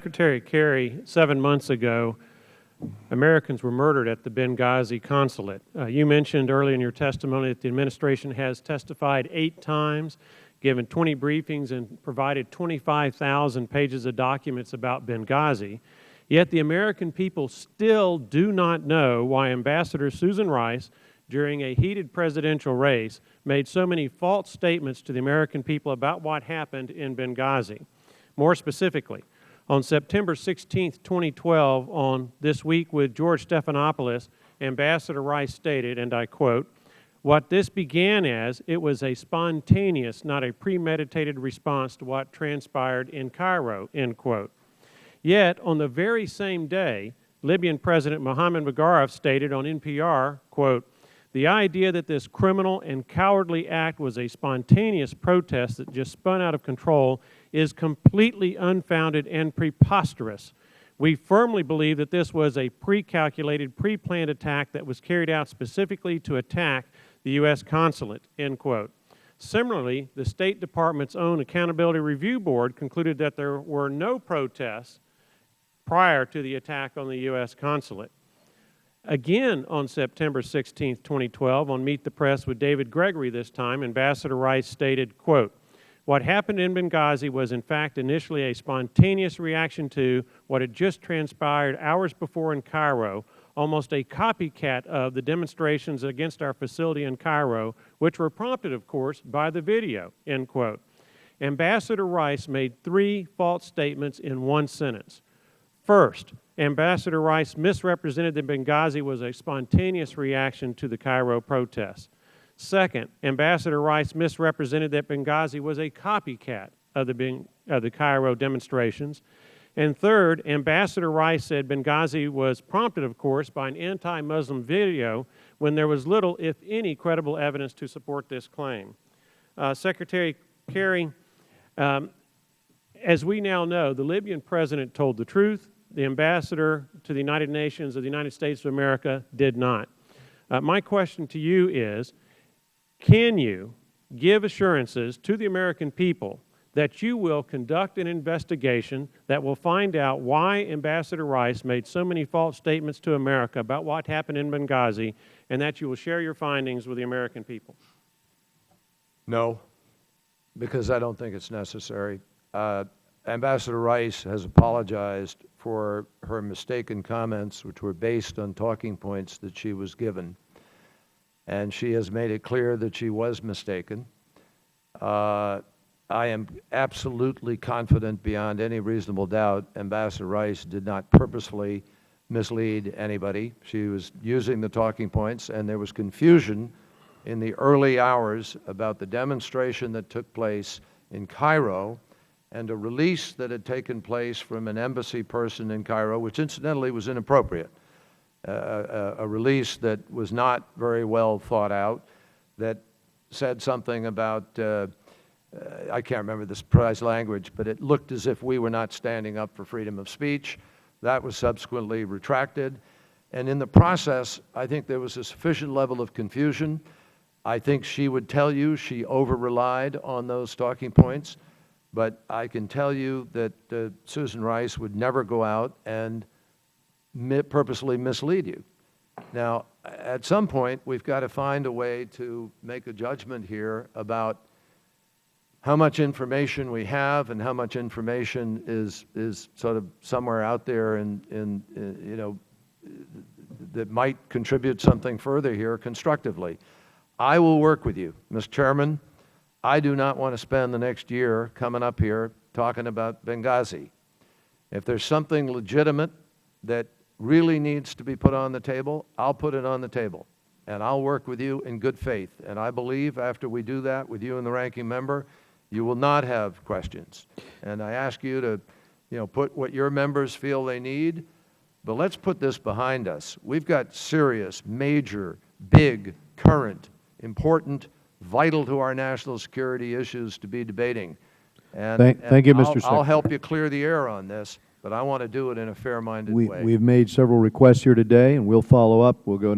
Secretary Kerry, 7 months ago, Americans were murdered at the Benghazi consulate. You mentioned earlier in your testimony that the administration has testified 8 times, given 20 briefings, and provided 25,000 pages of documents about Benghazi. Yet the American people still do not know why Ambassador Susan Rice, during a heated presidential race, made so many false statements to the American people about what happened in Benghazi. More specifically, on September 16, 2012, on This Week with George Stephanopoulos, Ambassador Rice stated, and I quote, "What this began as, it was a spontaneous, not a premeditated response to what transpired in Cairo," end quote. Yet, on the very same day, Libyan President Mohammed Beghazi stated on NPR, quote, "The idea that this criminal and cowardly act was a spontaneous protest that just spun out of control is completely unfounded and preposterous. We firmly believe that this was a pre-calculated, pre-planned attack that was carried out specifically to attack the U.S. consulate," end quote. Similarly, the State Department's own Accountability Review Board concluded that there were no protests prior to the attack on the U.S. consulate. Again, on September 16, 2012, on Meet the Press with David Gregory this time, Ambassador Rice stated, quote, "What happened in Benghazi was in fact initially a spontaneous reaction to what had just transpired hours before in Cairo, almost a copycat of the demonstrations against our facility in Cairo, which were prompted, of course, by the video," end quote. Ambassador Rice made 3 false statements in one sentence. First, Ambassador Rice misrepresented that Benghazi was a spontaneous reaction to the Cairo protests. Second, Ambassador Rice misrepresented that Benghazi was a copycat of the Cairo demonstrations. And third, Ambassador Rice said Benghazi was prompted, of course, by an anti-Muslim video when there was little, if any, credible evidence to support this claim. Secretary Kerry, as we now know, the Libyan president told the truth. The ambassador to the United Nations of the United States of America did not. My question to you is, can you give assurances to the American people that you will conduct an investigation that will find out why Ambassador Rice made so many false statements to America about what happened in Benghazi, and that you will share your findings with the American people? No, because I don't think it's necessary. Ambassador Rice has apologized for her mistaken comments, which were based on talking points that she was given. And she has made it clear that she was mistaken. I am absolutely confident beyond any reasonable doubt Ambassador Rice did not purposefully mislead anybody. She was using the talking points, and there was confusion in the early hours about the demonstration that took place in Cairo and a release that had taken place from an embassy person in Cairo, which incidentally was inappropriate. A release that was not very well thought out, that said something about, I can't remember the precise language, but it looked as if we were not standing up for freedom of speech. That was subsequently retracted. And in the process, I think there was a sufficient level of confusion. I think she would tell you she over-relied on those talking points. But I can tell you that Susan Rice would never go out and purposely mislead you. Now, at some point, we've got to find a way to make a judgment here about how much information we have and how much information is sort of somewhere out there and you know, that might contribute something further here constructively. I will work with you, Mr. Chairman. I do not want to spend the next year coming up here talking about Benghazi. If there's something legitimate that really needs to be put on the table, I'll put it on the table. And I'll work with you in good faith. And I believe after we do that with you and the ranking member, you will not have questions. And I ask you to, put what your members feel they need. But let's put this behind us. We've got serious, major, big, current, important, vital to our national security issues to be debating. And thank you, Mr. Secretary. I'll help you clear the air on this, but I want to do it in a fair-minded way. We've made several requests here today, and we'll follow up. We'll go